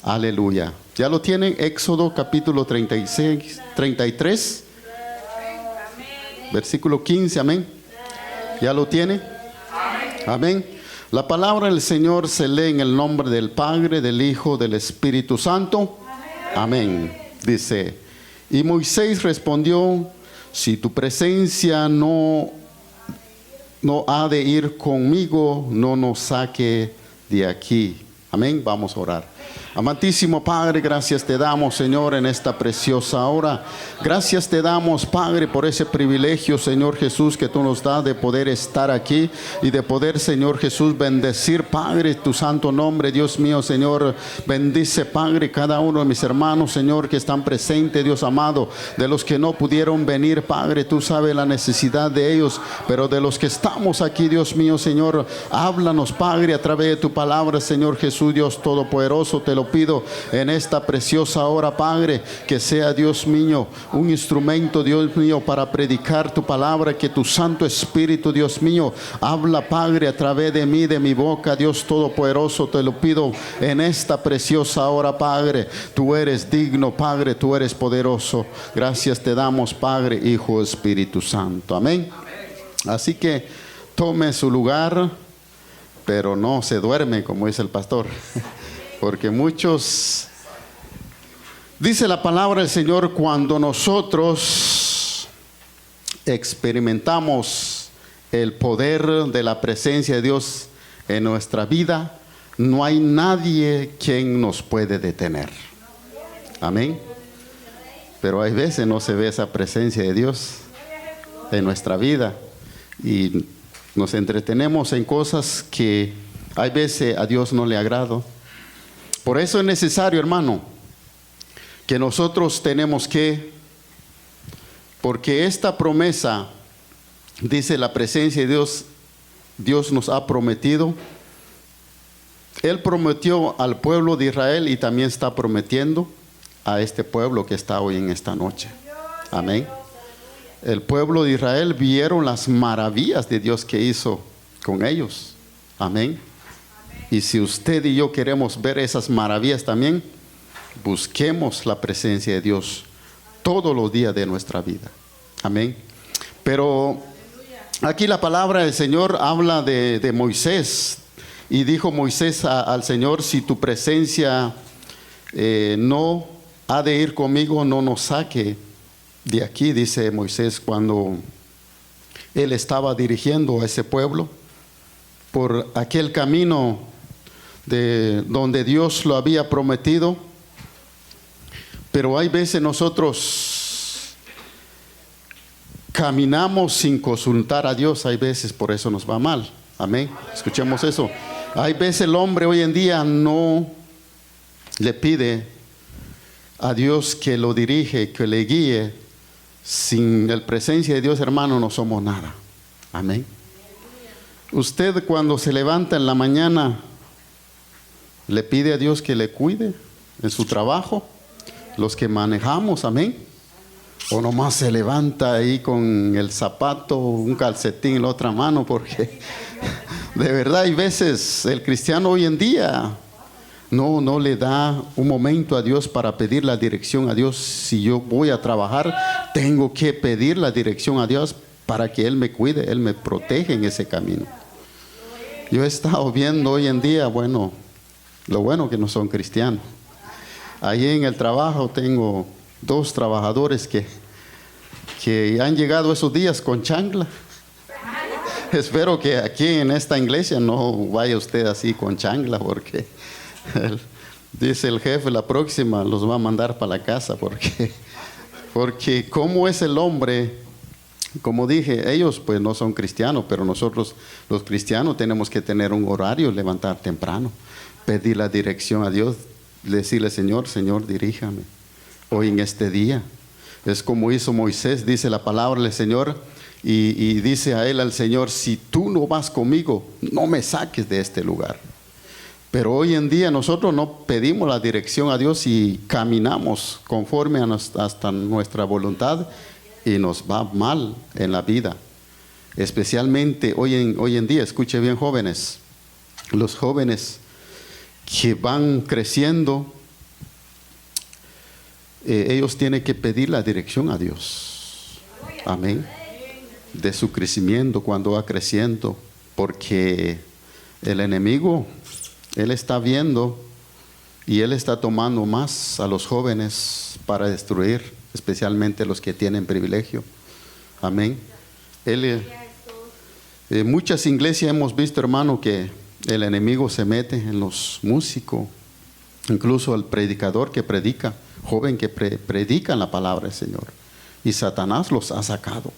Aleluya. ¿Ya lo tienen? Éxodo capítulo 36, 33, versículo 15, amén. ¿Ya lo tiene? Amén. La palabra del Señor se lee en el nombre del Padre, del Hijo, del Espíritu Santo. Amén. Dice, y Moisés respondió, si tu presencia no ha de ir conmigo, no nos saque de aquí. Amén. Vamos a orar. Amantísimo Padre, gracias te damos, Señor, en esta preciosa hora. Gracias te damos, Padre, por ese privilegio, Señor Jesús, que tú nos das de poder estar aquí y de poder, Señor Jesús, bendecir, Padre, tu santo nombre. Dios mío, Señor, bendice, Padre, cada uno de mis hermanos, Señor, que están presentes, Dios amado. De los que no pudieron venir, Padre, tú sabes la necesidad de ellos, pero de los que estamos aquí, Dios mío, Señor, háblanos, Padre, a través de tu palabra, Señor Jesús, Dios Todopoderoso. Te lo pido en esta preciosa hora, Padre, que sea, Dios mío, un instrumento, Dios mío, para predicar tu palabra, que tu Santo Espíritu, Dios mío, habla, Padre, a través de mí, de mi boca, Dios Todopoderoso. Te lo pido en esta preciosa hora, Padre. Tú eres digno, Padre, tú eres poderoso. Gracias te damos, Padre, Hijo, Espíritu Santo. Amén. Así que tome su lugar, pero no se duerme, como dice el pastor. Porque muchos, dice la palabra del Señor, cuando nosotros experimentamos el poder de la presencia de Dios en nuestra vida, no hay nadie quien nos puede detener. Amén. Pero hay veces no se ve esa presencia de Dios en nuestra vida y nos entretenemos en cosas que hay veces a Dios no le agrada. Por eso es necesario, hermano, que nosotros tenemos que, porque esta promesa, dice la presencia de Dios, Dios nos ha prometido. Él prometió al pueblo de Israel y también está prometiendo a este pueblo que está hoy en esta noche. Amén. El pueblo de Israel vieron las maravillas de Dios que hizo con ellos. Amén. Y si usted y yo queremos ver esas maravillas también, busquemos la presencia de Dios todos los días de nuestra vida. Amén. Pero aquí la palabra del Señor habla de Moisés. Y dijo Moisés al Señor, si tu presencia no ha de ir conmigo, no nos saque de aquí, dice Moisés, cuando él estaba dirigiendo a ese pueblo por aquel camino de donde Dios lo había prometido. Pero hay veces nosotros caminamos sin consultar a Dios, hay veces por eso nos va mal. Amén. Escuchemos eso. Hay veces el hombre hoy en día no le pide a Dios que lo dirige, que le guíe. Sin la presencia de Dios, hermano, no somos nada. Amén. Usted cuando se levanta en la mañana, le pide a Dios que le cuide en su trabajo, los que manejamos, amén. O nomás se levanta ahí con el zapato, un calcetín en la otra mano, porque de verdad hay veces el cristiano hoy en día no le da un momento a Dios para pedir la dirección a Dios. Si yo voy a trabajar, tengo que pedir la dirección a Dios para que Él me cuide, Él me protege en ese camino. Yo he estado viendo hoy en día, bueno, lo bueno que no son cristianos. Ahí en el trabajo tengo 2 trabajadores que han llegado esos días con chancla. Espero que aquí en esta iglesia no vaya usted así con chancla, porque dice el jefe, la próxima los va a mandar para la casa, porque como es el hombre, como dije, ellos pues no son cristianos, pero nosotros los cristianos tenemos que tener un horario, levantar temprano, pedir la dirección a Dios, decirle, Señor, diríjame hoy en este día. Es como hizo Moisés, dice la palabra del Señor, y dice a él, al Señor, si tú no vas conmigo, no me saques de este lugar. Pero hoy en día nosotros no pedimos la dirección a Dios y caminamos conforme hasta nuestra voluntad y nos va mal en la vida. Especialmente hoy en día, escuche bien, jóvenes, los jóvenes que van creciendo ellos tienen que pedir la dirección a Dios. Amén. De su crecimiento cuando va creciendo, porque el enemigo, él está viendo y él está tomando más a los jóvenes para destruir, especialmente los que tienen privilegio. Amén. Muchas iglesias hemos visto, hermano, que el enemigo se mete en los músicos, incluso el predicador que predica, joven que predica la palabra del Señor, y Satanás los ha sacado.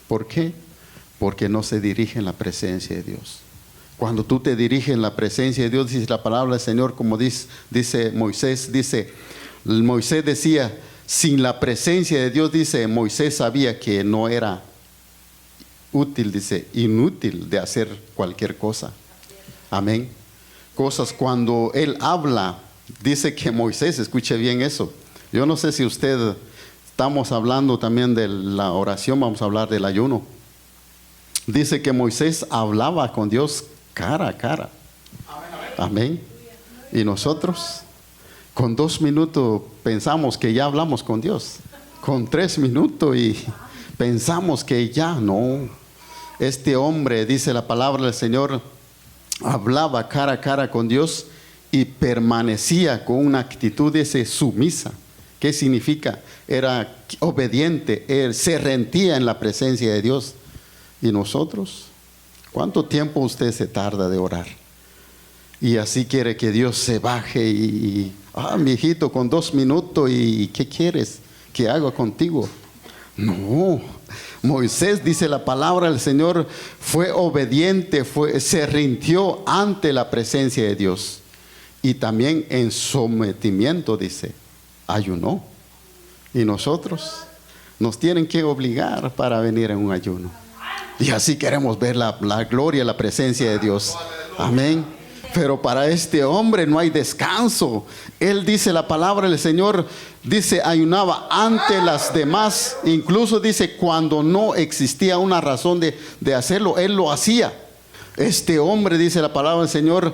¿Por qué? Porque no se dirige en la presencia de Dios. Cuando tú te diriges en la presencia de Dios, dice la palabra del Señor, como dice Moisés, Moisés decía, sin la presencia de Dios, dice, Moisés sabía que no era útil, dice, inútil de hacer cualquier cosa. Amén. Cosas cuando él habla, dice que Moisés, escuche bien eso. Yo no sé si usted, estamos hablando también de la oración, vamos a hablar del ayuno. Dice que Moisés hablaba con Dios cara a cara. Amén. Y nosotros, con 2 minutos pensamos que ya hablamos con Dios. Con 3 minutos y pensamos que ya no. Este hombre, dice la palabra del Señor, hablaba cara a cara con Dios y permanecía con una actitud sumisa. ¿Qué significa? Era obediente, él se rendía en la presencia de Dios. ¿Y nosotros? ¿Cuánto tiempo usted se tarda de orar? Y así quiere que Dios se baje mi hijito, con 2 minutos, ¿y qué quieres que haga contigo? No. Moisés, dice la palabra del Señor, fue obediente, se rindió ante la presencia de Dios. Y también en sometimiento, dice, ayunó. Y nosotros nos tienen que obligar para venir en un ayuno. Y así queremos ver la gloria, la presencia de Dios. Amén. Pero para este hombre no hay descanso. Él, dice la palabra del Señor, dice, ayunaba ante las demás. Incluso dice, cuando no existía una razón de hacerlo, él lo hacía. Este hombre, dice la palabra del Señor,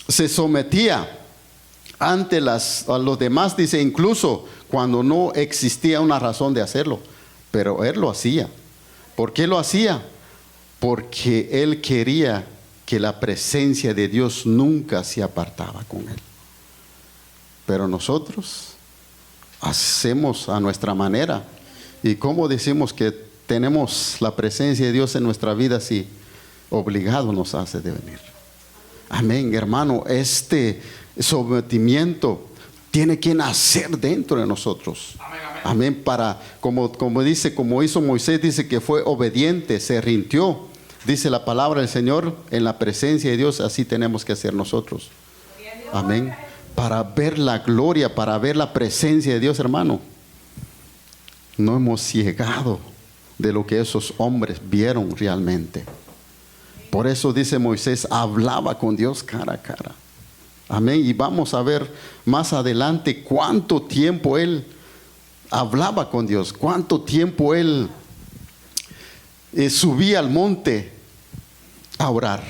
se sometía ante a los demás, dice, incluso cuando no existía una razón de hacerlo. Pero él lo hacía. ¿Por qué lo hacía? Porque él quería que la presencia de Dios nunca se apartaba con él. Pero nosotros hacemos a nuestra manera. ¿Y cómo decimos que tenemos la presencia de Dios en nuestra vida si obligado nos hace de venir? Amén, hermano. Este sometimiento tiene que nacer dentro de nosotros. Amén, amén. Amén. Para, como hizo Moisés, dice que fue obediente, se rindió. Dice la palabra del Señor, en la presencia de Dios, así tenemos que hacer nosotros. Amén. Para ver la gloria, para ver la presencia de Dios, hermano. No hemos ciegado de lo que esos hombres vieron realmente. Por eso dice Moisés, hablaba con Dios cara a cara. Amén. Y vamos a ver más adelante cuánto tiempo él hablaba con Dios, cuánto tiempo él subía al monte a orar.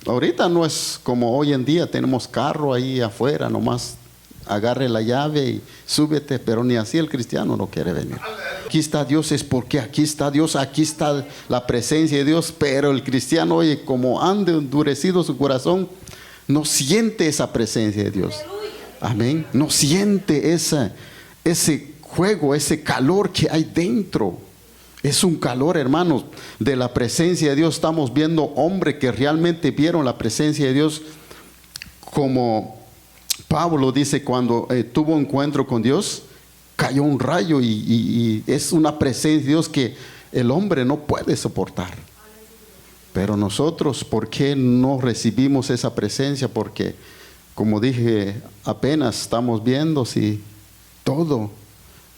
Ahorita no es como hoy en día, tenemos carro ahí afuera, nomás agarre la llave y súbete, pero ni así el cristiano no quiere venir. Aquí está Dios, es porque aquí está Dios, aquí está la presencia de Dios, pero el cristiano, oye, como anda endurecido su corazón, no siente esa presencia de Dios. Amén. No siente ese fuego, ese calor que hay dentro. Es un calor, hermanos, de la presencia de Dios. Estamos viendo hombres que realmente vieron la presencia de Dios, como Pablo dice, cuando tuvo encuentro con Dios, cayó un rayo y es una presencia de Dios que el hombre no puede soportar. Pero nosotros, ¿por qué no recibimos esa presencia? Porque, como dije, apenas estamos viendo si todo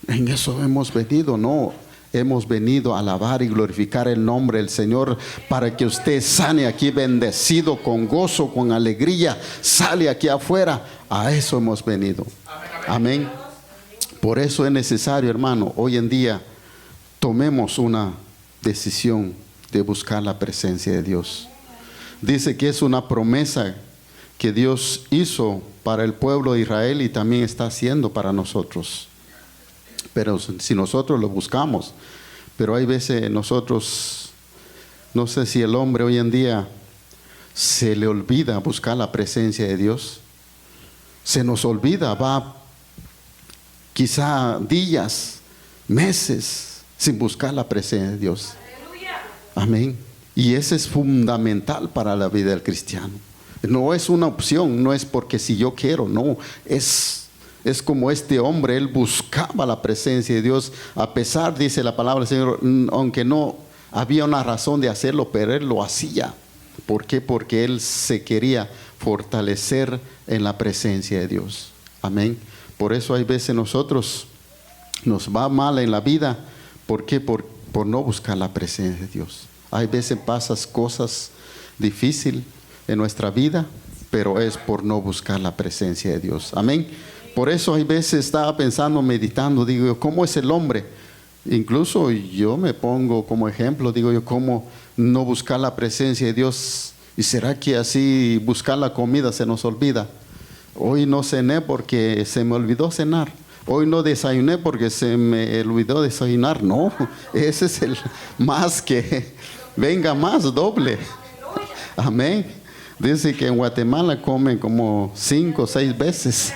en eso hemos venido. No, hemos venido a alabar y glorificar el nombre del Señor para que usted sane aquí bendecido, con gozo, con alegría, sale aquí afuera. A eso hemos venido. Amén. Por eso es necesario, hermano, hoy en día tomemos una decisión de buscar la presencia de Dios. Dice que es una promesa que Dios hizo para el pueblo de Israel y también está haciendo para nosotros. pero si nosotros lo buscamos. Pero hay veces nosotros, no sé si el hombre hoy en día se le olvida buscar la presencia de Dios. Se nos olvida, va quizá días, meses sin buscar la presencia de Dios. Amén. Y ese es fundamental para la vida del cristiano. No es una opción, no es porque si yo quiero, no. Es como este hombre, él buscaba la presencia de Dios, a pesar, dice la palabra del Señor, aunque no había una razón de hacerlo, pero él lo hacía. ¿Por qué? Porque él se quería fortalecer en la presencia de Dios. Amén. Por eso hay veces nosotros nos va mal en la vida. ¿Por qué? Por no buscar la presencia de Dios. Hay veces pasan cosas difíciles en nuestra vida, pero es por no buscar la presencia de Dios. Amén. Por eso hay veces estaba pensando, meditando, digo yo, ¿cómo es el hombre? Incluso yo me pongo como ejemplo, digo yo, ¿cómo no buscar la presencia de Dios? ¿Y será que así buscar la comida se nos olvida? Hoy no cené porque se me olvidó cenar. Hoy no desayuné porque se me olvidó desayunar. No, ese es el más que venga más doble. Amén. Dice que en Guatemala comen como 5 o 6 veces.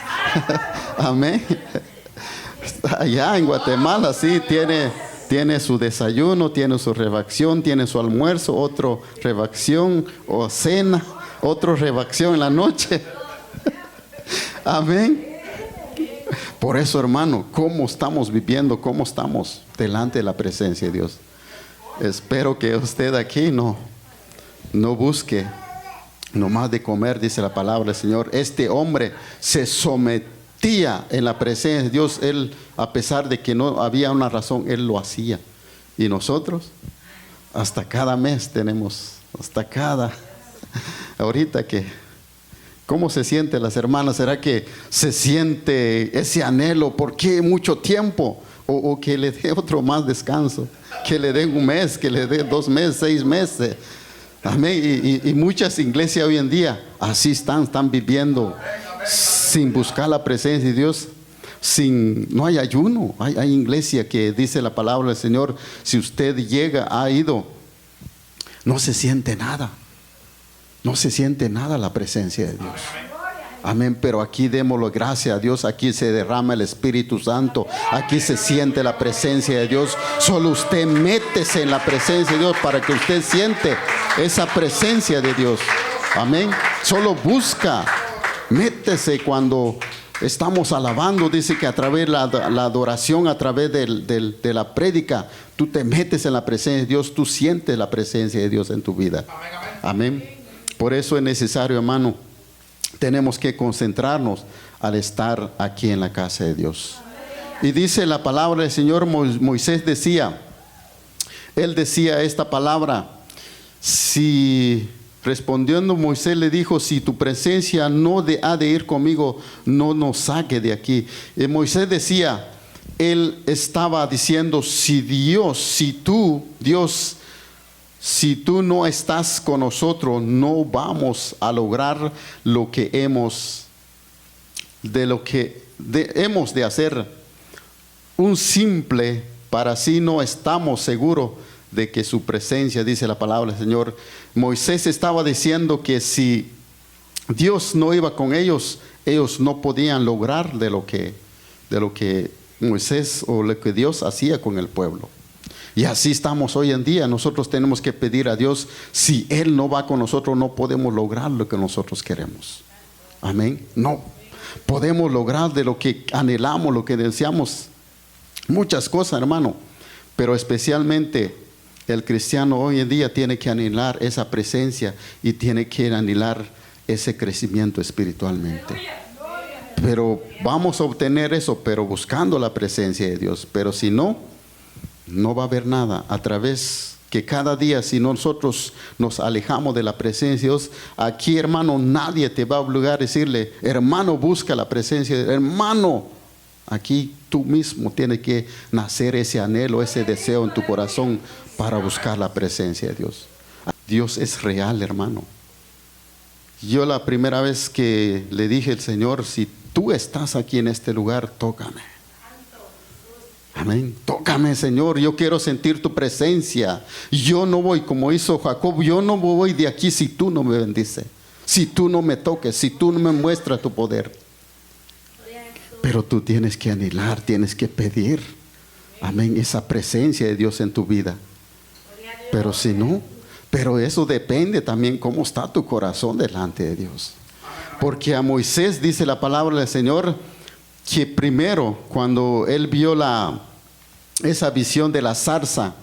Amén. Allá en Guatemala sí tiene su desayuno, tiene su refacción, tiene su almuerzo, otro refacción o cena, otro refacción en la noche. Amén. Por eso, hermano, ¿cómo estamos viviendo? ¿Cómo estamos delante de la presencia de Dios? Espero que usted aquí no busque nomás de comer, dice la palabra del Señor. Este hombre se sometía en la presencia de Dios. Él, a pesar de que no había una razón, él lo hacía. Y nosotros, hasta cada mes tenemos, ahorita que, ¿cómo se sienten las hermanas? ¿Será que se siente ese anhelo? ¿Por qué mucho tiempo? O que le dé otro más descanso, que le den un mes, que le dé 2 meses, 6 meses. Amén. Y muchas iglesias hoy en día así están viviendo sin buscar la presencia de Dios. No hay ayuno. Hay iglesia que dice la palabra del Señor, si usted ha ido, no se siente nada. No se siente nada la presencia de Dios. Amén, pero aquí démosle gracias a Dios, aquí se derrama el Espíritu Santo, aquí se siente la presencia de Dios. Solo usted métese en la presencia de Dios para que usted siente esa presencia de Dios. Amén, solo busca, métese cuando estamos alabando, dice que a través de la adoración, a través de la prédica, tú te metes en la presencia de Dios, tú sientes la presencia de Dios en tu vida. Amén, por eso es necesario, hermano, tenemos que concentrarnos al estar aquí en la casa de Dios. Y dice la palabra del Señor, Moisés decía, él decía esta palabra, respondiendo Moisés le dijo, si tu presencia no ha de ir conmigo, no nos saque de aquí. Y Moisés decía, él estaba diciendo, si tú no estás con nosotros, no vamos a lograr lo que hemos de hacer. Un simple, para así no estamos seguros de que su presencia, dice la palabra del Señor. Moisés estaba diciendo que si Dios no iba con ellos, ellos no podían lograr de lo que Moisés o lo que Dios hacía con el pueblo. Y así estamos hoy en día. Nosotros tenemos que pedir a Dios, si Él no va con nosotros, no podemos lograr lo que nosotros queremos. Amén. No podemos lograr de lo que anhelamos, lo que deseamos. Muchas cosas, hermano. Pero especialmente el cristiano hoy en día tiene que anhelar esa presencia y tiene que anhelar ese crecimiento espiritualmente. Pero vamos a obtener eso, pero buscando la presencia de Dios. Pero si no va a haber nada. A través que cada día, si nosotros nos alejamos de la presencia de Dios, aquí, hermano, nadie te va a obligar a decirle, hermano, busca la presencia de Dios. Hermano, aquí tú mismo tienes que nacer ese anhelo, ese deseo en tu corazón para buscar la presencia de Dios. Dios es real, hermano. Yo la primera vez que le dije al Señor, si tú estás aquí en este lugar, tócame. Amén. Tócame, Señor, yo quiero sentir tu presencia. Yo no voy, como hizo Jacob, yo no voy de aquí si tú no me bendices, si tú no me toques, si tú no me muestras tu poder. Pero tú tienes que anhelar, tienes que pedir, amén, esa presencia de Dios en tu vida. Pero si no, pero eso depende también cómo está tu corazón delante de Dios. Porque a Moisés dice la palabra del Señor que primero, cuando él vio esa visión de la zarza,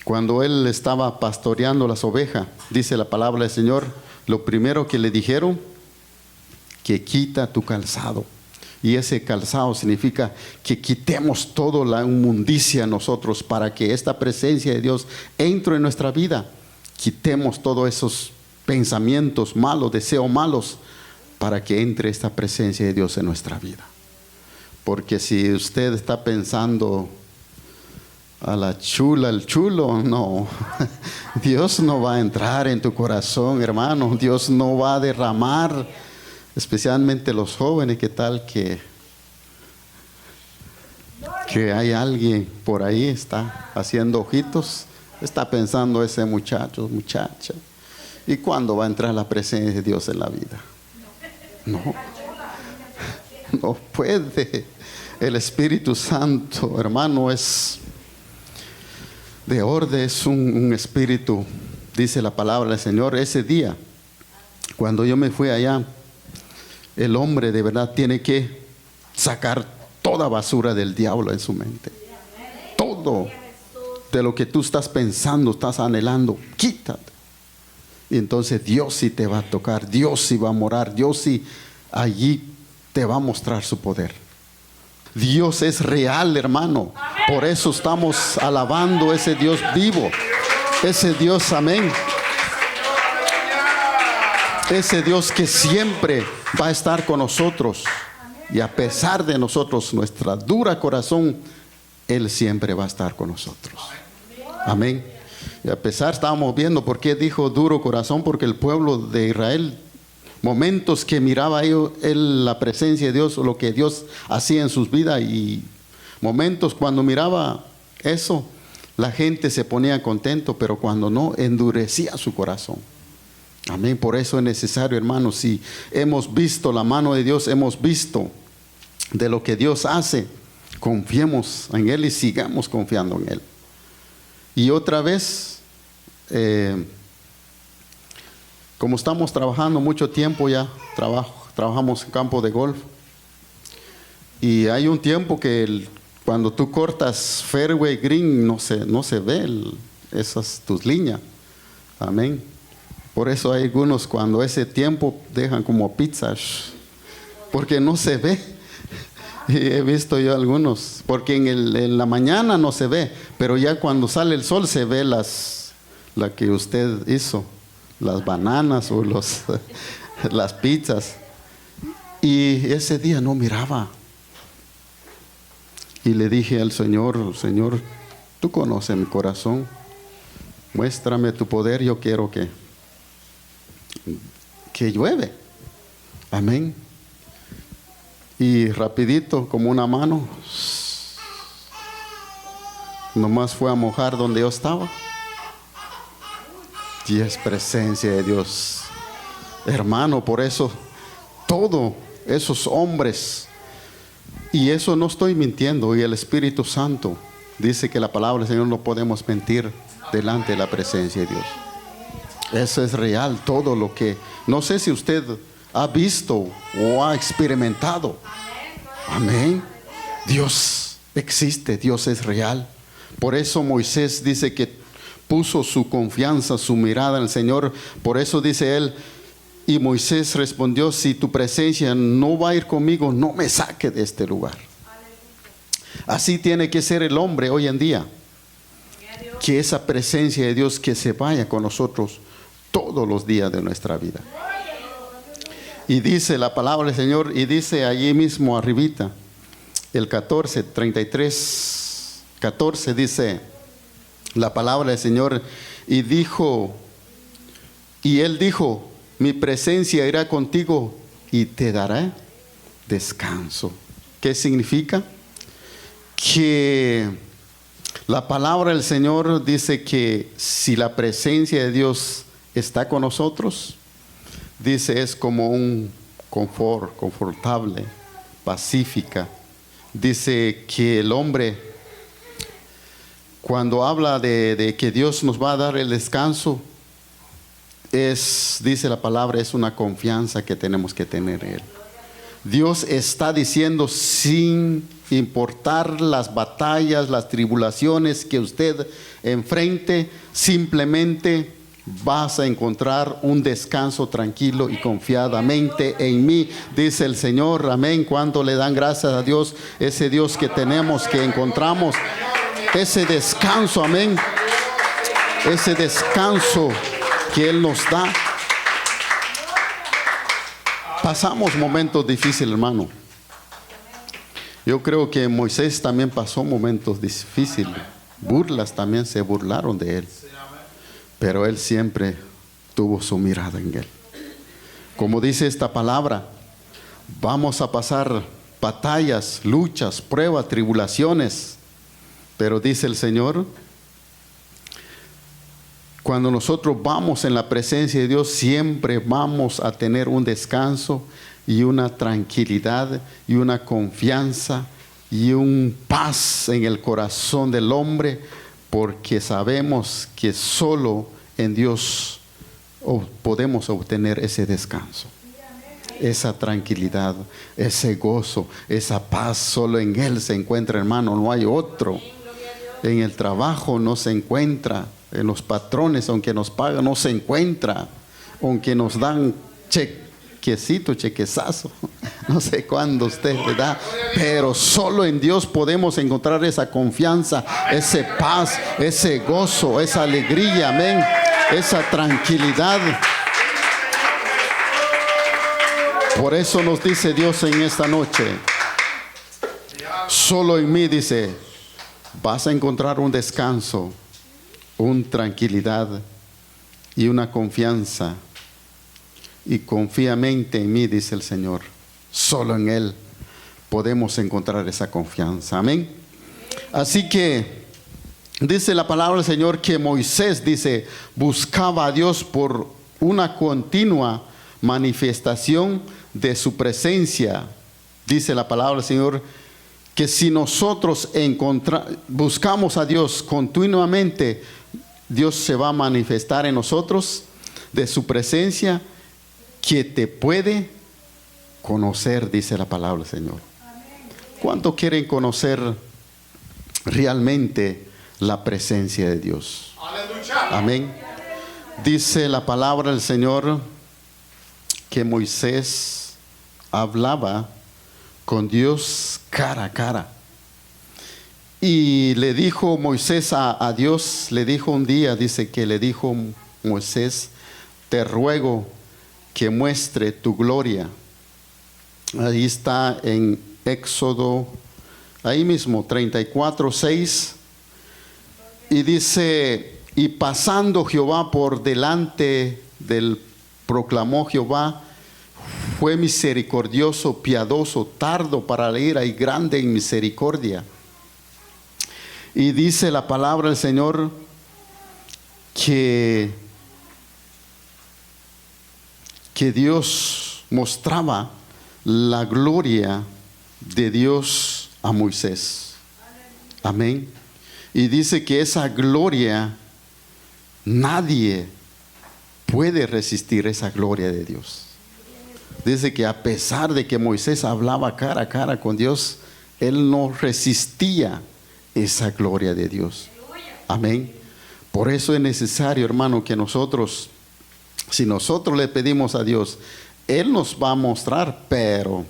cuando él estaba pastoreando las ovejas, dice la palabra del Señor, lo primero que le dijeron, que quita tu calzado. Y ese calzado significa que quitemos toda la inmundicia en nosotros para que esta presencia de Dios entre en nuestra vida. Quitemos todos esos pensamientos malos, deseos malos, para que entre esta presencia de Dios en nuestra vida. Porque si usted está pensando a la chula, el chulo, no. Dios no va a entrar en tu corazón, hermano. Dios no va a derramar, especialmente los jóvenes, ¿qué tal que hay alguien por ahí, está haciendo ojitos, está pensando ese muchacho, muchacha? ¿Y cuándo va a entrar la presencia de Dios en la vida? No puede. El Espíritu Santo, hermano, es de orden, es un espíritu, dice la palabra del Señor. Ese día, cuando yo me fui allá, el hombre de verdad tiene que sacar toda basura del diablo en su mente. Todo de lo que tú estás pensando, estás anhelando, quítate. Y entonces Dios sí te va a tocar, Dios sí va a morar, Dios sí allí te va a mostrar su poder. Dios es real, hermano. Por eso estamos alabando a ese Dios vivo, ese Dios, amén, ese Dios que siempre va a estar con nosotros. Y a pesar de nosotros, nuestra dura corazón, Él siempre va a estar con nosotros. Amén. Y a pesar, estábamos viendo por qué dijo duro corazón, porque el pueblo de Israel, momentos que miraba él la presencia de Dios, lo que Dios hacía en sus vidas, y momentos cuando miraba eso, la gente se ponía contento, pero cuando no, endurecía su corazón. Amén. Por eso es necesario, hermanos, si hemos visto la mano de Dios, hemos visto de lo que Dios hace, confiemos en Él y sigamos confiando en Él. Y otra vez, como estamos trabajando mucho tiempo ya, trabajamos en campo de golf, y hay un tiempo que cuando tú cortas fairway green no se ve esas tus líneas. Amén. Por eso hay algunos cuando ese tiempo dejan como pizzas, porque no se ve. Y he visto yo algunos, porque en la mañana no se ve, pero ya cuando sale el sol se ve la que usted hizo, las bananas o las pizzas. Y ese día no miraba. Y le dije al Señor, Señor, tú conoces mi corazón, muéstrame tu poder, yo quiero que llueve. Amén. Y rapidito, como una mano, nomás fue a mojar donde yo estaba. Y es presencia de Dios, hermano. Por eso todos esos hombres, y eso no estoy mintiendo, y el Espíritu Santo dice que la palabra del Señor no podemos mentir delante de la presencia de Dios. Eso es real, todo lo que, no sé si usted ha visto o ha experimentado. Amén. Dios existe, Dios es real. Por eso Moisés dice que puso su confianza, su mirada en el Señor. Por eso dice él, y Moisés respondió, si tu presencia no va a ir conmigo, no me saque de este lugar. Así tiene que ser el hombre hoy en día. Que esa presencia de Dios que se vaya con nosotros todos los días de nuestra vida. Y dice la palabra del Señor, y dice allí mismo arribita, el 14, 33, 14 dice la palabra del Señor, y él dijo, mi presencia irá contigo y te dará descanso. ¿Qué significa? que la palabra del Señor dice que si la presencia de Dios está con nosotros, dice es como un confort, confortable, pacífica. Dice que el hombre, cuando habla de que Dios nos va a dar el descanso, dice la palabra, es una confianza que tenemos que tener en Él. Dios está diciendo, sin importar las batallas, las tribulaciones que usted enfrente, simplemente vas a encontrar un descanso tranquilo y confiadamente en mí, dice el Señor. Amén. Cuando le dan gracias a Dios, ese Dios que tenemos, que encontramos ese descanso, amén, ese descanso que Él nos da. Pasamos momentos difíciles, hermano. Yo creo que Moisés también pasó momentos difíciles. Burlas también se burlaron de él. Pero él siempre tuvo su mirada en él. Como dice esta palabra, vamos a pasar batallas, luchas, pruebas, tribulaciones. Pero dice el Señor, cuando nosotros vamos en la presencia de Dios, siempre vamos a tener un descanso y una tranquilidad y una confianza y un paz en el corazón del hombre, porque sabemos que solo en Dios podemos obtener ese descanso, esa tranquilidad, ese gozo, esa paz. Solo en Él se encuentra, hermano, no hay otro. En el trabajo no se encuentra, en los patrones, aunque nos pagan, no se encuentra, aunque nos dan chequecito, chequezazo, no sé cuándo usted le da, pero solo en Dios podemos encontrar esa confianza, ese paz, ese gozo, esa alegría, amén, esa tranquilidad. Por eso nos dice Dios en esta noche, solo en mí, dice, vas a encontrar un descanso, una tranquilidad y una confianza. Y confiamente en mí, dice el Señor. Solo en Él podemos encontrar esa confianza. Amén. Así que dice la palabra del Señor que Moisés, dice, buscaba a Dios por una continua manifestación de su presencia. Dice la palabra del Señor que si nosotros buscamos a Dios continuamente, Dios se va a manifestar en nosotros de su presencia, que te puede conocer, dice la palabra del Señor. ¿Cuánto quieren conocer realmente la presencia de Dios? Amén. Dice la palabra del Señor que Moisés hablaba con Dios cara a cara. Y le dijo Moisés a Dios, le dijo un día, dice que le dijo Moisés, te ruego que muestre tu gloria. Ahí está en Éxodo, ahí mismo, 34:6. Y dice, y pasando Jehová por delante del, proclamó Jehová, fue misericordioso, piadoso, tardo para la ira y grande en misericordia. Y dice la palabra del Señor que Dios mostraba la gloria de Dios a Moisés. Amén. Y dice que esa gloria, nadie puede resistir esa gloria de Dios. Dice que a pesar de que Moisés hablaba cara a cara con Dios, él no resistía esa gloria de Dios. Amén. Por eso es necesario, hermano, que nosotros, si nosotros le pedimos a Dios, Él nos va a mostrar, pero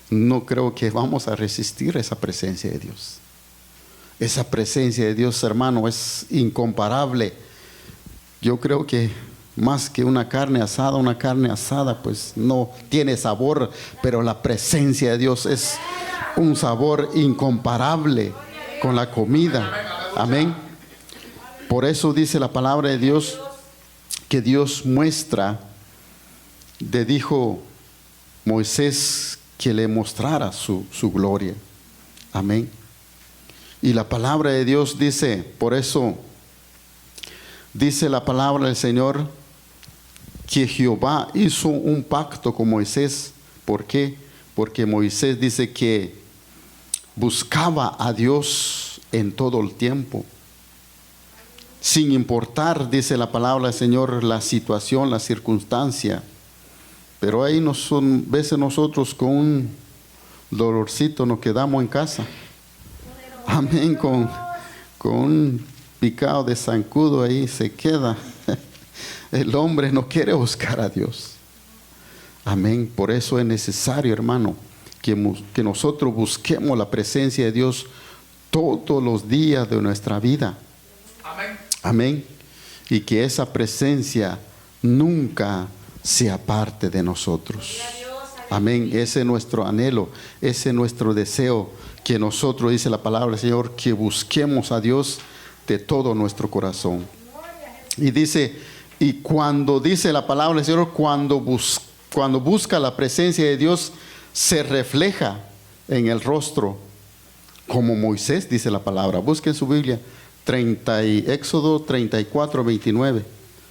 no creo que vamos a resistir esa presencia de Dios. Esa presencia de Dios, hermano, es incomparable. Yo creo que más que una carne asada pues no tiene sabor, pero la presencia de Dios es un sabor incomparable con la comida. Amén. Por eso dice la palabra de Dios que Dios muestra, le dijo Moisés que le mostrara su gloria. Amén. Y la palabra de Dios dice, por eso dice la palabra del Señor, que Jehová hizo un pacto con Moisés. ¿Por qué? Porque Moisés dice que buscaba a Dios en todo el tiempo. Sin importar, dice la palabra del Señor, la situación, la circunstancia. Pero ahí veces nosotros con un dolorcito nos quedamos en casa. Amén, con un picado de zancudo ahí se queda. El hombre no quiere buscar a Dios. Amén. Por eso es necesario, hermano, que nosotros busquemos la presencia de Dios todos los días de nuestra vida. Amén. Amén. Y que esa presencia nunca se aparte de nosotros. Amén. Ese es nuestro anhelo, ese es nuestro deseo, que nosotros, dice la palabra del Señor, que busquemos a Dios de todo nuestro corazón. Y dice, y cuando dice la palabra del Señor, cuando busca la presencia de Dios, se refleja en el rostro, como Moisés, dice la palabra. Busquen su Biblia, Éxodo 34, 29.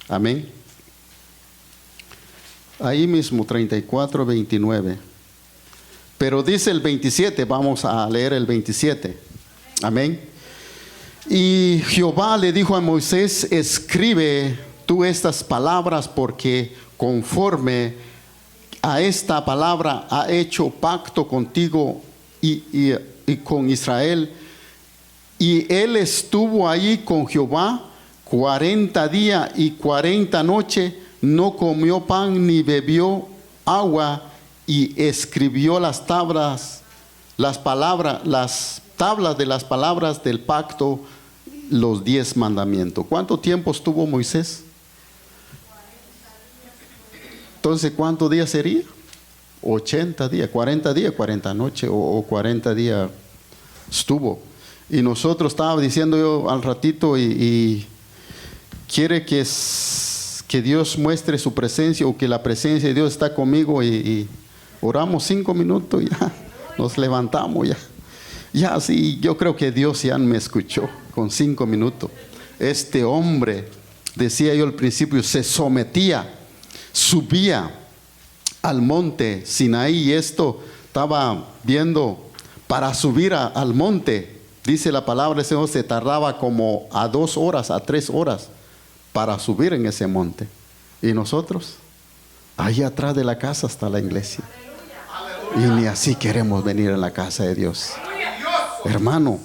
Amén. Ahí mismo, 34, 29. Pero dice el 27, vamos a leer el 27. Amén. Y Jehová le dijo a Moisés, escribe tú estas palabras, porque conforme a esta palabra ha hecho pacto contigo y con Israel. Y él estuvo ahí con Jehová 40 días y 40 noches, no comió pan ni bebió agua, y escribió las tablas de las palabras del pacto, los 10 mandamientos. ¿Cuánto tiempo estuvo Moisés? Entonces, ¿cuántos días sería? 80 días, 40 días, 40 noches o 40 días estuvo. Y nosotros, estaba diciendo yo al ratito, y quiere que Dios muestre su presencia, o que la presencia de Dios está conmigo, y oramos 5 minutos, ya nos levantamos, ya sí, yo creo que Dios ya me escuchó con 5 minutos. Este hombre, decía yo al principio, se sometía, subía al monte Sinaí, y esto estaba viendo, para subir al monte, dice la palabra del Señor, se tardaba como a 2 horas, a 3 horas para subir en ese monte. Y nosotros, ahí atrás de la casa está la iglesia. Y ni así queremos venir a la casa de Dios. Hermano,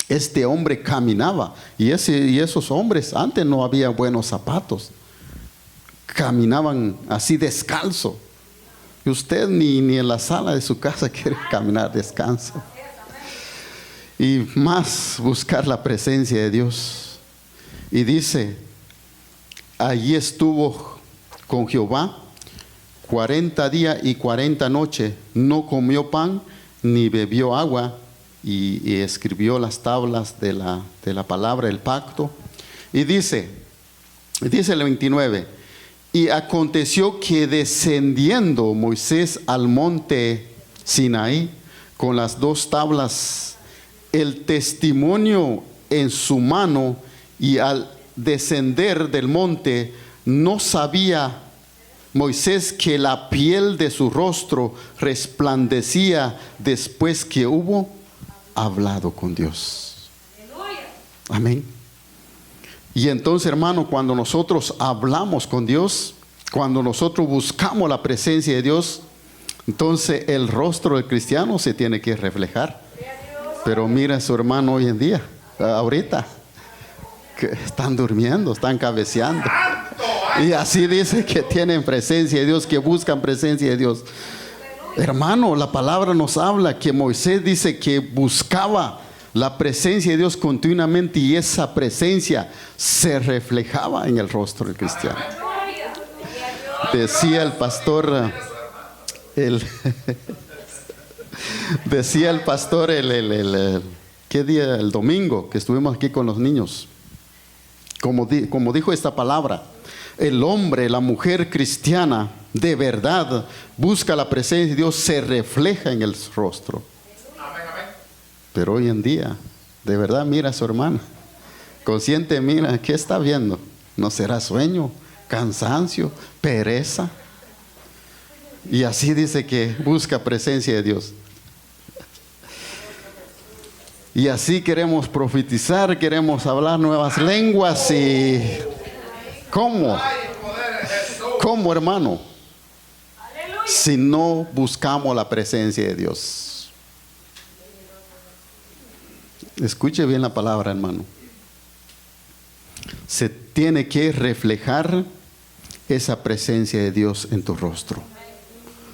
este hombre caminaba, y esos hombres, antes no había buenos zapatos, caminaban así descalzo. Y usted ni en la sala de su casa quiere caminar descalzo. Y más buscar la presencia de Dios. Y dice, allí estuvo con Jehová 40 días y 40 noches, no comió pan ni bebió agua, y escribió las tablas de la palabra del pacto. Y dice el 29, y aconteció que descendiendo Moisés al monte Sinaí con las 2 tablas, el testimonio en su mano, y al descender del monte no sabía Moisés que la piel de su rostro resplandecía después que hubo hablado con Dios. Amén. Y entonces, hermano, cuando nosotros hablamos con Dios, cuando nosotros buscamos la presencia de Dios, entonces el rostro del cristiano se tiene que reflejar. Pero mira a su hermano hoy en día, ahorita, que están durmiendo, están cabeceando. Y así dice que tienen presencia de Dios, que buscan presencia de Dios. Hermano, la palabra nos habla que Moisés dice que buscaba la presencia de Dios continuamente, y esa presencia se reflejaba en el rostro del cristiano. Decía el pastor, ¿qué día? El domingo que estuvimos aquí con los niños. Como dijo esta palabra, el hombre, la mujer cristiana de verdad busca la presencia de Dios, se refleja en el rostro. Pero hoy en día, de verdad, mira a su hermana. Consciente, mira, ¿qué está viendo? ¿No será sueño, cansancio, pereza? Y así dice que busca presencia de Dios. Y así queremos profetizar, queremos hablar nuevas lenguas y... ¿Cómo? ¿Cómo, hermano? Si no buscamos la presencia de Dios. Escuche bien la palabra, hermano. Se tiene que reflejar esa presencia de Dios en tu rostro.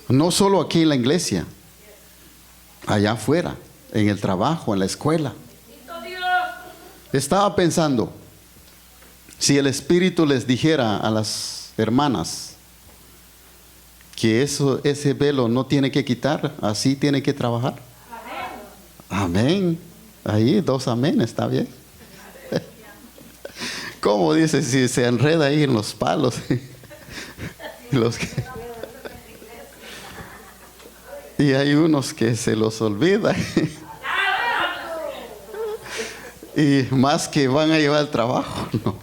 No solo aquí en la iglesia, allá afuera, en el trabajo, en la escuela. Estaba pensando, si el Espíritu les dijera a las hermanas que ese velo no tiene que quitar, así tiene que trabajar. Amén. Ahí 2 amén, está bien. ¿Cómo dice? Si se enreda ahí en los palos. Y hay unos que se los olvida. Y más que van a llevar el trabajo, no.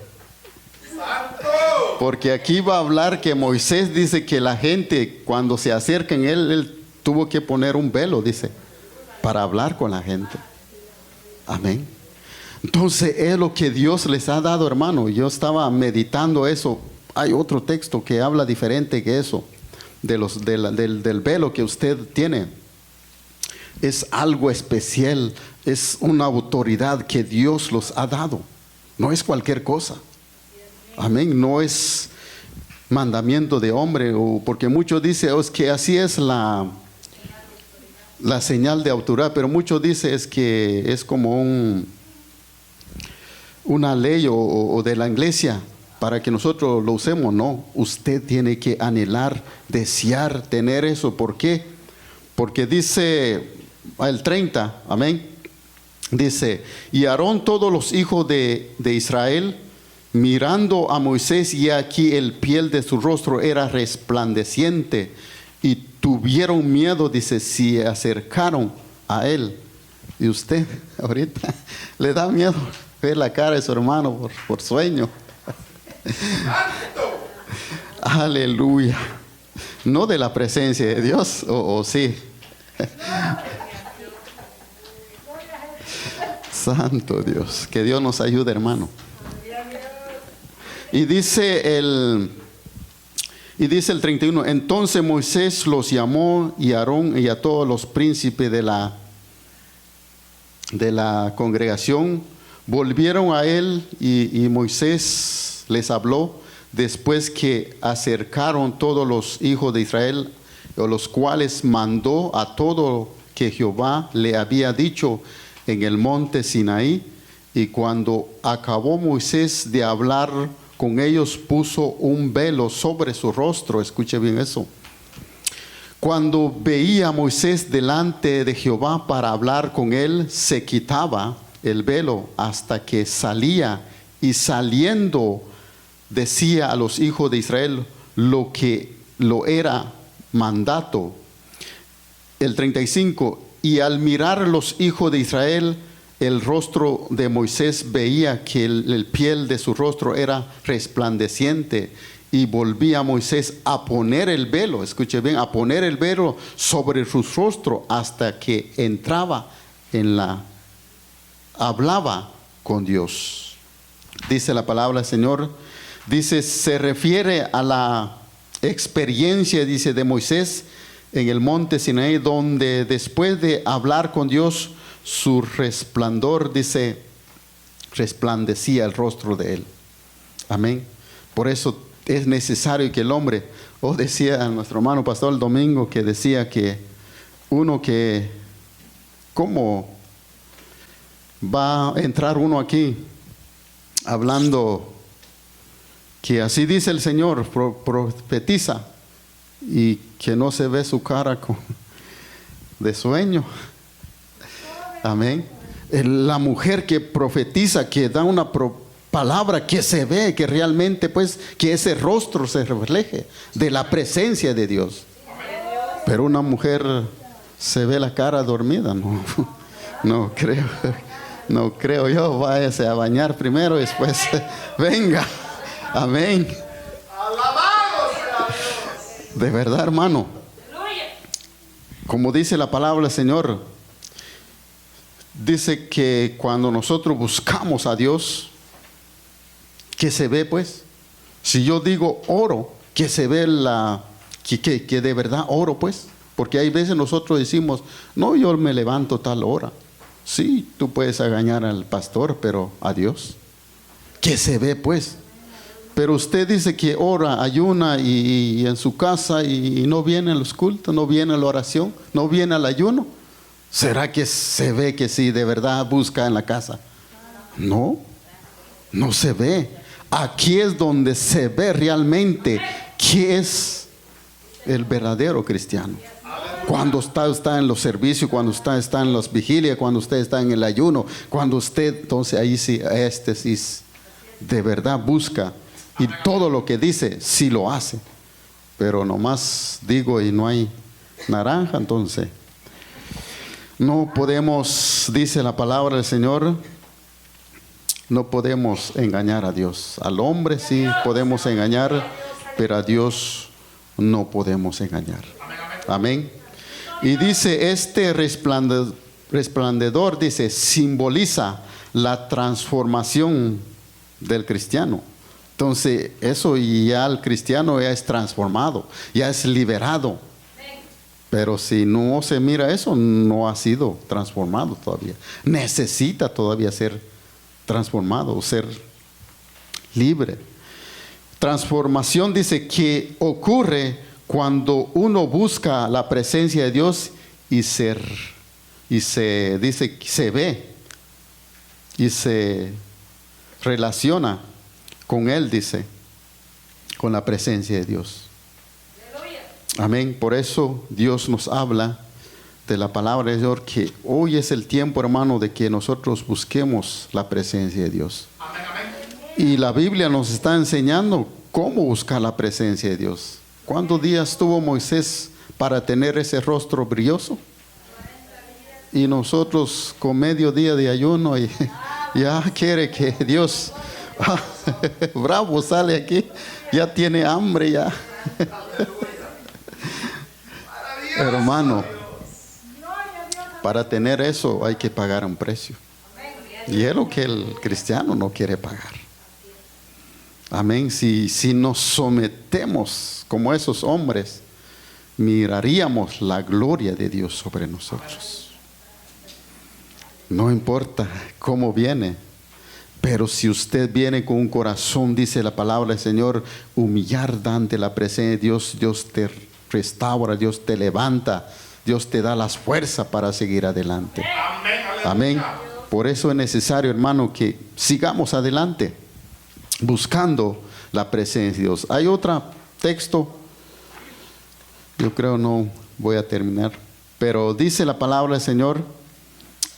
Porque aquí va a hablar que Moisés dice que la gente cuando se acercan, él tuvo que poner un velo, dice, para hablar con la gente. Amén. Entonces es lo que Dios les ha dado, hermano. Yo estaba meditando eso. Hay otro texto que habla diferente que eso, del velo que usted tiene. Es algo especial, es una autoridad que Dios los ha dado. No es cualquier cosa. Amén. No es mandamiento de hombre, porque muchos dicen es que así es la señal de autoridad, pero muchos dicen es que es como una ley o de la iglesia para que nosotros lo usemos. No, usted tiene que anhelar, desear tener eso. ¿Por qué? Porque dice el 30, amén, dice, y Aarón todos los hijos de Israel mirando a Moisés, y aquí el piel de su rostro era resplandeciente, y tuvieron miedo, dice, se acercaron a él. Y usted ahorita le da miedo ver la cara de su hermano por sueño. Aleluya. No de la presencia de Dios, o sí. Santo Dios, que Dios nos ayude, hermano. Y dice el 31, entonces Moisés los llamó, y Aarón y a todos los príncipes de la congregación volvieron a él, y Moisés les habló después que acercaron todos los hijos de Israel, a los cuales mandó a todo que Jehová le había dicho en el monte Sinaí. Y cuando acabó Moisés de hablar con ellos, puso un velo sobre su rostro. Escuche bien eso. Cuando veía Moisés delante de Jehová para hablar con él, se quitaba el velo hasta que salía, y saliendo decía a los hijos de Israel lo que lo era mandato. El 35, y al mirar los hijos de Israel el rostro de Moisés, veía que el piel de su rostro era resplandeciente, y volvía Moisés a poner el velo, escuche bien, a poner el velo sobre su rostro hasta que entraba hablaba con Dios. Dice la palabra del Señor, dice, se refiere a la experiencia, dice, de Moisés en el monte Sinaí, donde después de hablar con Dios, su resplandor, dice, resplandecía el rostro de él. Amén. Por eso es necesario que el hombre, decía nuestro hermano pastor el domingo, que decía que ¿cómo va a entrar uno aquí hablando que así dice el Señor, profetiza, y que no se ve su cara de sueño? Amén. La mujer que profetiza, que da una palabra que se ve, que realmente pues que ese rostro se refleje de la presencia de Dios. Pero una mujer se ve la cara dormida, ¿no? No creo. No creo yo. Váyase a bañar primero y después venga. Amén. De verdad, hermano. Como dice la palabra del Señor, dice que cuando nosotros buscamos a Dios, ¿qué se ve pues? Si yo digo oro, ¿qué se ve que de verdad oro pues? Porque hay veces nosotros decimos, no, yo me levanto tal hora. Sí, tú puedes engañar al pastor, pero a Dios, ¿qué se ve pues? Pero usted dice que ora, ayuna y en su casa y no viene a los cultos, no viene a la oración, no viene al ayuno. ¿Será que se ve que sí, de verdad busca en la casa? No, no se ve. Aquí es donde se ve realmente qué es el verdadero cristiano. Cuando está en los servicios, cuando está en las vigilias, cuando usted está en el ayuno, cuando usted, entonces ahí sí, sí de verdad busca. Y todo lo que dice, sí lo hace. Pero nomás digo y no hay naranja, entonces no podemos, dice la palabra del Señor, no podemos engañar a Dios. Al hombre sí podemos engañar, pero a Dios no podemos engañar. Amén. Y dice, este resplandor, dice, simboliza la transformación del cristiano. Entonces, eso ya el cristiano ya es transformado, ya es liberado. Pero si no se mira eso, no ha sido transformado todavía. Necesita todavía ser transformado, ser libre. Transformación dice que ocurre cuando uno busca la presencia de Dios y se dice, se ve y se relaciona con Él, dice, con la presencia de Dios. Amén. Por eso Dios nos habla de la palabra de Dios, que hoy es el tiempo, hermano, de que nosotros busquemos la presencia de Dios. Amén, amén. Y la Biblia nos está enseñando cómo buscar la presencia de Dios. ¿Cuántos días tuvo Moisés para tener ese rostro brilloso? Y nosotros con medio día de ayuno y ya quiere que Dios, bravo, sale aquí, ya tiene hambre ya. Hermano, para tener eso hay que pagar un precio. Y es lo que el cristiano no quiere pagar. Amén. Si nos sometemos como esos hombres, miraríamos la gloria de Dios sobre nosotros. No importa cómo viene, pero si usted viene con un corazón, dice la palabra del Señor, humillar ante la presencia de Dios, Dios te restaura, Dios te levanta, Dios te da las fuerzas para seguir adelante. Amén. Por eso es necesario, hermano, que sigamos adelante buscando la presencia de Dios. Hay otro texto, yo creo no voy a terminar, pero dice la palabra del Señor.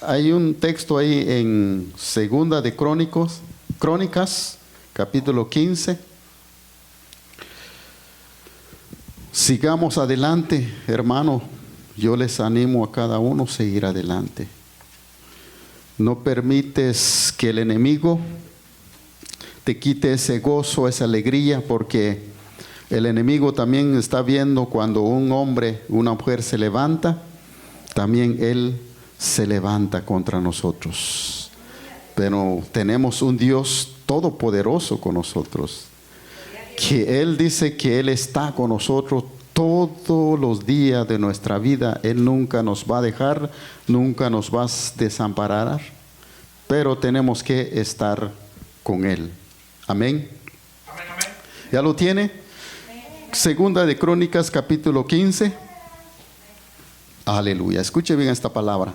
Hay un texto ahí en Segunda de Crónicas, capítulo 15. Sigamos adelante, hermano. Yo les animo a cada uno a seguir adelante. No permites que el enemigo te quite ese gozo, esa alegría, porque el enemigo también está viendo cuando un hombre, una mujer se levanta, también él se levanta contra nosotros. Pero tenemos un Dios todopoderoso con nosotros, que Él dice que Él está con nosotros todos los días de nuestra vida. Él nunca nos va a dejar, nunca nos va a desamparar, pero tenemos que estar con Él. Amén. Amén, amén. ¿Ya lo tiene? Segunda de Crónicas, capítulo 15. Aleluya. Escuche bien esta palabra.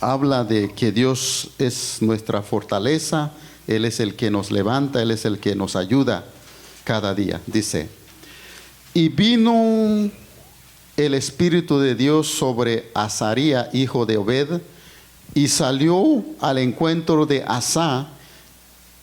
Habla de que Dios es nuestra fortaleza, Él es el que nos levanta, Él es el que nos ayuda cada día. Dice, y vino el Espíritu de Dios sobre Azaría, hijo de Obed, y salió al encuentro de Asa,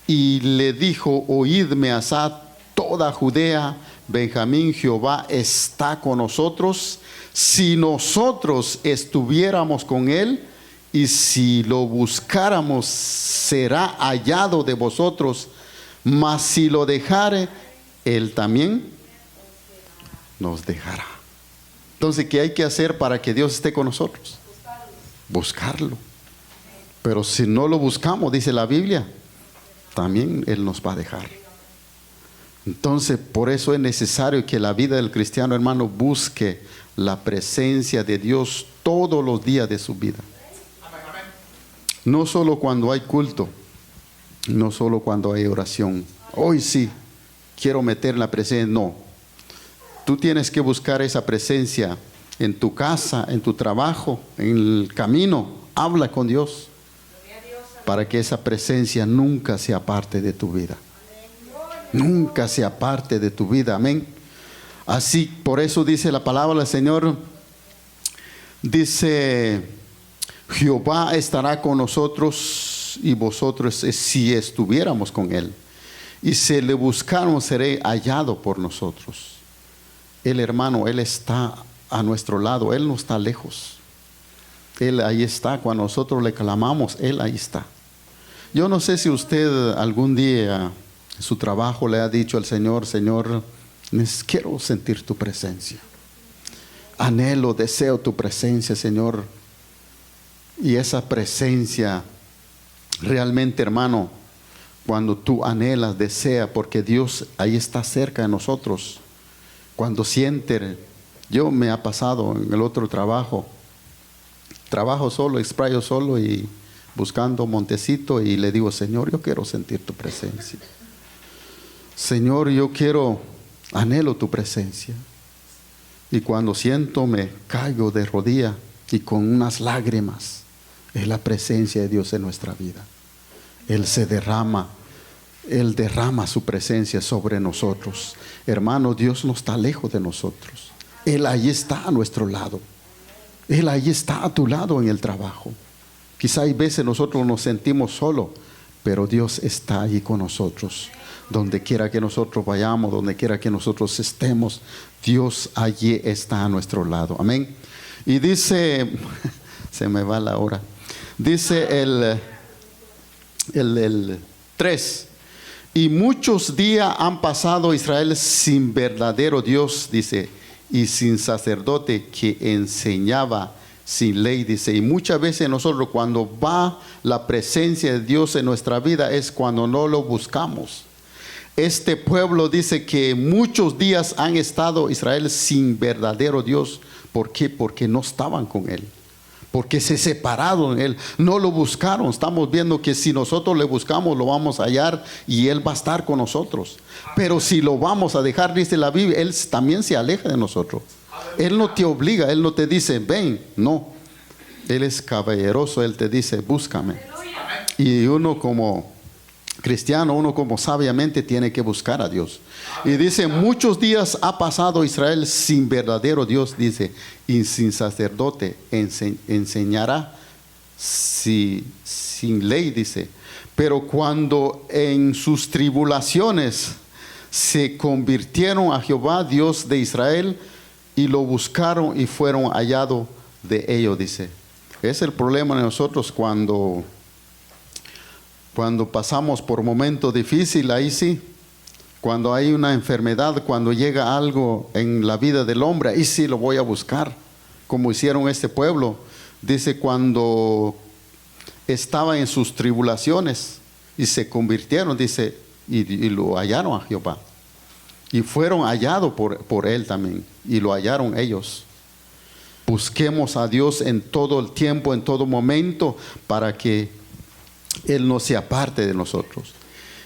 y le dijo, oídme Asa, toda Judea, Benjamín, Jehová está con nosotros. Si nosotros estuviéramos con Él, y si lo buscáramos, será hallado de vosotros, mas si lo dejare, Él también nos dejará. Entonces, ¿qué hay que hacer para que Dios esté con nosotros? Buscarlo. Pero si no lo buscamos, dice la Biblia, también Él nos va a dejar. Entonces, por eso es necesario que la vida del cristiano, hermano, busque la presencia de Dios todos los días de su vida. No solo cuando hay culto, no solo cuando hay oración. Hoy sí, quiero meter la presencia. No, tú tienes que buscar esa presencia en tu casa, en tu trabajo, en el camino. Habla con Dios para que esa presencia nunca sea parte de tu vida. Nunca sea parte de tu vida. Amén. Así, por eso dice la palabra del Señor. Dice: Jehová estará con nosotros y vosotros si estuviéramos con Él. Y si le buscamos, seré hallado por nosotros. El hermano, Él está a nuestro lado. Él no está lejos. Él ahí está. Cuando nosotros le clamamos, Él ahí está. Yo no sé si usted algún día en su trabajo le ha dicho al Señor: Señor, quiero sentir tu presencia. Anhelo, deseo tu presencia, Señor. Y esa presencia realmente, hermano, cuando tú anhelas, deseas, porque Dios ahí está cerca de nosotros. Cuando siente, yo me ha pasado en el otro trabajo solo, exprayo solo y buscando montecito, y le digo: Señor, yo quiero sentir tu presencia. Señor, yo anhelo tu presencia. Y cuando siento, me caigo de rodilla y con unas lágrimas. Es la presencia de Dios en nuestra vida. Él se derrama. Él derrama su presencia sobre nosotros. Hermano, Dios no está lejos de nosotros. Él ahí está a nuestro lado. Él ahí está a tu lado en el trabajo. Quizá hay veces nosotros nos sentimos solos, pero Dios está allí con nosotros. Donde quiera que nosotros vayamos, donde quiera que nosotros estemos, Dios allí está a nuestro lado. Amén. Y dice, se me va la hora. Dice el 3. Y muchos días han pasado Israel sin verdadero Dios, dice, y sin sacerdote que enseñaba, sin ley, dice. Y muchas veces nosotros, cuando va la presencia de Dios en nuestra vida, es cuando no lo buscamos. Este pueblo dice que muchos días han estado Israel sin verdadero Dios. ¿Por qué? Porque no estaban con Él. Porque se separaron de Él, no lo buscaron. Estamos viendo que si nosotros le buscamos, lo vamos a hallar y Él va a estar con nosotros. Pero si lo vamos a dejar, dice la Biblia, Él también se aleja de nosotros. Él no te obliga, Él no te dice ven, no. Él es caballeroso, Él te dice búscame. Y uno como cristiano, uno como sabiamente tiene que buscar a Dios. Y dice: muchos días ha pasado Israel sin verdadero Dios, dice, y sin sacerdote enseñará, sin ley, dice. Pero cuando en sus tribulaciones se convirtieron a Jehová, Dios de Israel, y lo buscaron y fueron hallados de ellos, dice. Es el problema de nosotros cuando pasamos por momentos difíciles. Ahí sí, cuando hay una enfermedad, cuando llega algo en la vida del hombre, ahí sí lo voy a buscar, como hicieron este pueblo. Dice, cuando estaba en sus tribulaciones y se convirtieron, dice, y lo hallaron a Jehová. Y fueron hallados por Él también, y lo hallaron ellos. Busquemos a Dios en todo el tiempo, en todo momento, para que Él no se aparte de nosotros.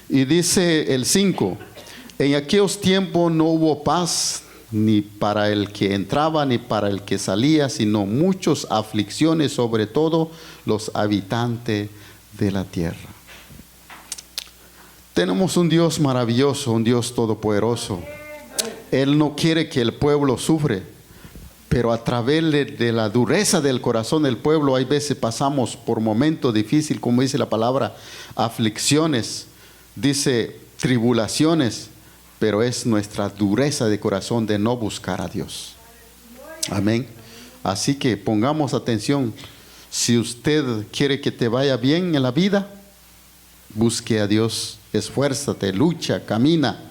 Y dice el 5: en aquellos tiempos no hubo paz, ni para el que entraba, ni para el que salía, sino muchas aflicciones sobre todo los habitantes de la tierra. Tenemos un Dios maravilloso, un Dios todopoderoso. Él no quiere que el pueblo sufre, pero a través de la dureza del corazón del pueblo, hay veces pasamos por momentos difíciles, como dice la palabra, aflicciones, dice tribulaciones, pero es nuestra dureza de corazón de no buscar a Dios. Amén. Así que pongamos atención. Si usted quiere que te vaya bien en la vida, busque a Dios, esfuérzate, lucha, camina.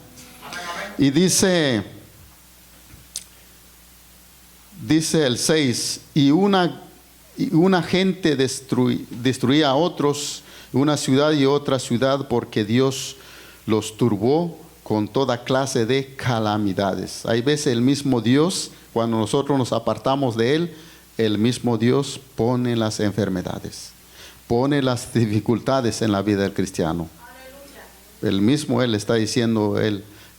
Y dice el 6, y una gente destruía a otros, una ciudad y otra ciudad, porque Dios los turbó con toda clase de calamidades. Hay veces el mismo Dios, cuando nosotros nos apartamos de Él, el mismo Dios pone las enfermedades, pone las dificultades en la vida del cristiano. El mismo Él está diciendo,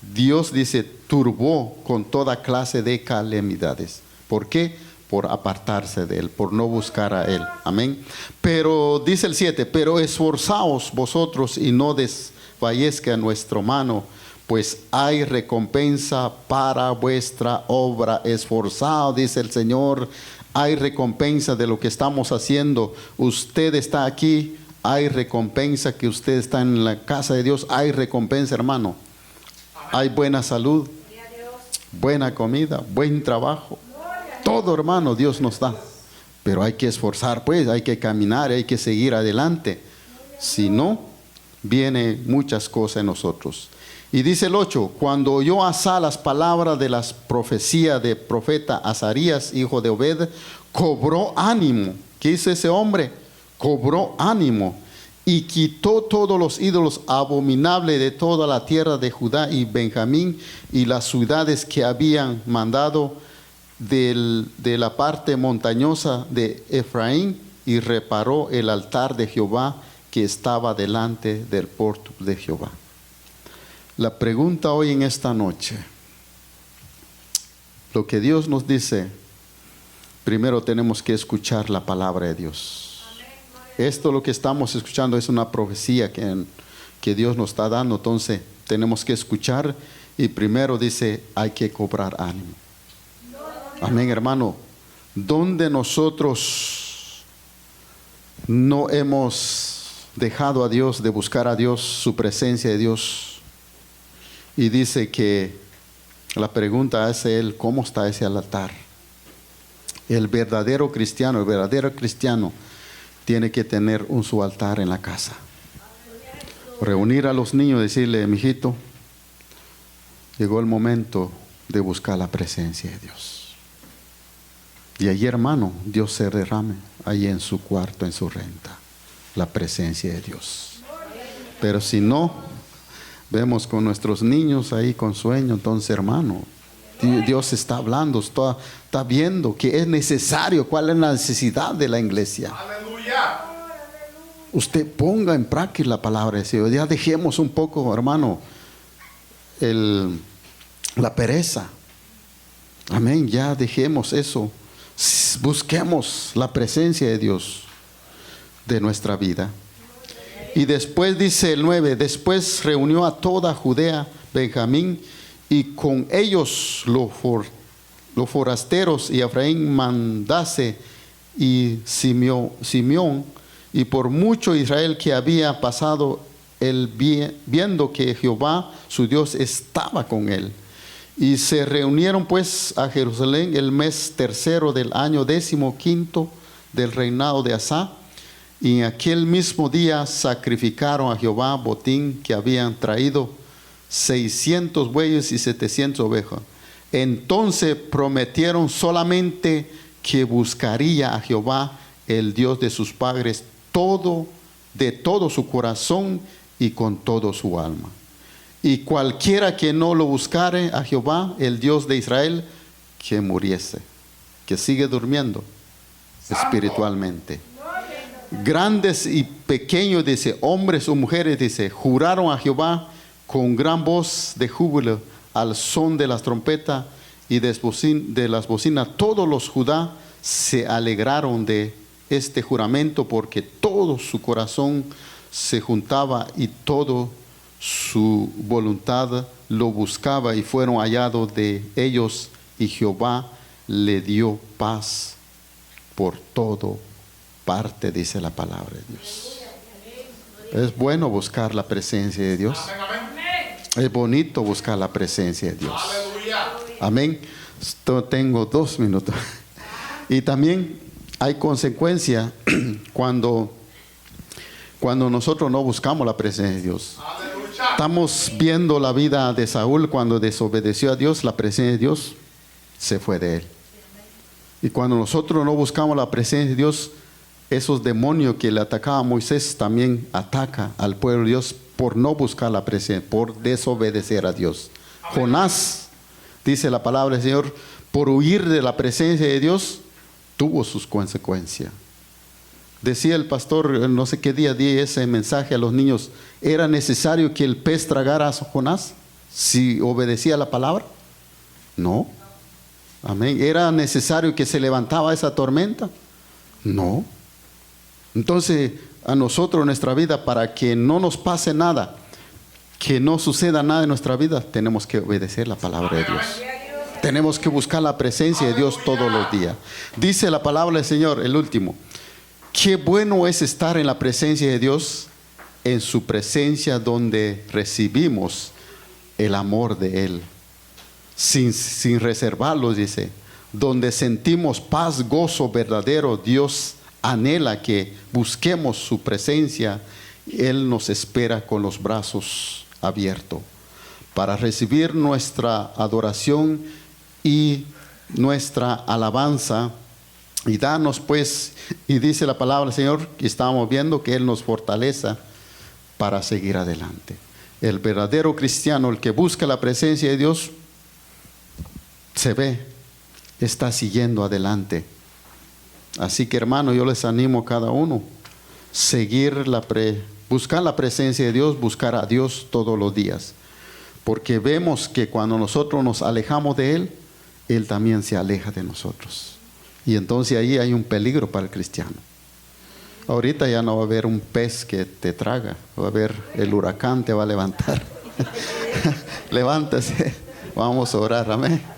Dios dice, turbó con toda clase de calamidades. ¿Por qué? Por apartarse de Él, por no buscar a Él. Amén. Pero dice el 7, pero esforzaos vosotros y no desfallezca nuestra mano, pues hay recompensa para vuestra obra. Esforzado, dice el Señor, hay recompensa de lo que estamos haciendo. Usted está aquí, hay recompensa que usted está en la casa de Dios, hay recompensa, hermano. Hay buena salud, buena comida, buen trabajo. Todo, hermano, Dios nos da. Pero hay que esforzar, pues, hay que caminar, hay que seguir adelante. Si no, viene muchas cosas en nosotros. Y dice el 8, cuando oyó Asa las palabras de las profecías de profeta Azarías, hijo de Obed, cobró ánimo. ¿Qué hizo ese hombre? Cobró ánimo y quitó todos los ídolos abominables de toda la tierra de Judá y Benjamín y las ciudades que habían mandado de la parte montañosa de Efraín, y reparó el altar de Jehová que estaba delante del porto de Jehová. La pregunta hoy en esta noche, lo que Dios nos dice, primero tenemos que escuchar la palabra de Dios. Esto lo que estamos escuchando es una profecía que Dios nos está dando, entonces tenemos que escuchar, y primero dice, hay que cobrar ánimo. Amén, hermano. Donde nosotros no hemos dejado a Dios, de buscar a Dios, su presencia de Dios, y dice que la pregunta hace él, ¿cómo está ese altar? El verdadero cristiano tiene que tener su altar en la casa. Reunir a los niños y decirle, mijito, llegó el momento de buscar la presencia de Dios. Y allí, hermano, Dios se derrame ahí en su cuarto, en su renta, la presencia de Dios. Pero si no, vemos con nuestros niños ahí con sueño, entonces, hermano, Dios está hablando, está viendo que es necesario, cuál es la necesidad de la iglesia. ¡Aleluya! Usted ponga en práctica la palabra de Dios. Ya dejemos un poco, hermano, la pereza. Amén, ya dejemos eso. Busquemos la presencia de Dios de nuestra vida. Y después dice el 9, después reunió a toda Judea, Benjamín, y con ellos los forasteros, y Efraín, Mandase y Simeón, y por mucho Israel que había pasado viendo que Jehová su Dios estaba con él. Y se reunieron pues a Jerusalén el mes tercero del año 15 del reinado de Asa, y en aquel mismo día sacrificaron a Jehová botín que habían traído 600 bueyes y 700 ovejas. Entonces prometieron solamente que buscaría a Jehová, el Dios de sus padres, de todo su corazón y con todo su alma. Y cualquiera que no lo buscare a Jehová, el Dios de Israel, que muriese, que sigue durmiendo espiritualmente. Grandes y pequeños, dice, hombres o mujeres, dice, juraron a Jehová con gran voz de júbilo, al son de las trompetas y de las bocinas. Todos los Judá se alegraron de este juramento, porque todo su corazón se juntaba y todo su voluntad lo buscaba, y fueron hallados de ellos, y Jehová le dio paz por todo parte, dice la palabra de Dios. Es bueno buscar la presencia de Dios. Es bonito buscar la presencia de Dios. Amén. Tengo 2 minutos. Y también hay consecuencia cuando nosotros no buscamos la presencia de Dios. Estamos viendo la vida de Saúl cuando desobedeció a Dios, la presencia de Dios se fue de él. Y cuando nosotros no buscamos la presencia de Dios, esos demonios que le atacaban a Moisés también ataca al pueblo de Dios por no buscar la presencia, por desobedecer a Dios. Jonás, dice la palabra del Señor, por huir de la presencia de Dios, tuvo sus consecuencias. Decía el pastor, no sé qué día di ese mensaje a los niños, ¿era necesario que el pez tragara a Jonás si obedecía la palabra? No. Amén. ¿Era necesario que se levantaba esa tormenta? No. Entonces, a nosotros en nuestra vida, para que no nos pase nada, que no suceda nada en nuestra vida, tenemos que obedecer la palabra de Dios. Tenemos que buscar la presencia de Dios todos los días. Dice la palabra del Señor, el último. Qué bueno es estar en la presencia de Dios, en su presencia donde recibimos el amor de Él, sin reservarlo, dice, donde sentimos paz, gozo verdadero. Dios anhela que busquemos su presencia. Él nos espera con los brazos abiertos para recibir nuestra adoración y nuestra alabanza. Y danos pues, y dice la palabra del Señor, que estábamos viendo, que Él nos fortaleza para seguir adelante. El verdadero cristiano, el que busca la presencia de Dios, se ve, está siguiendo adelante. Así que, hermano, yo les animo a cada uno, buscar la presencia de Dios, buscar a Dios todos los días. Porque vemos que cuando nosotros nos alejamos de Él, Él también se aleja de nosotros. Y entonces ahí hay un peligro para el cristiano. Ahorita ya no va a haber un pez que te traga, va a haber el huracán te va a levantar. Levántese, vamos a orar, amén.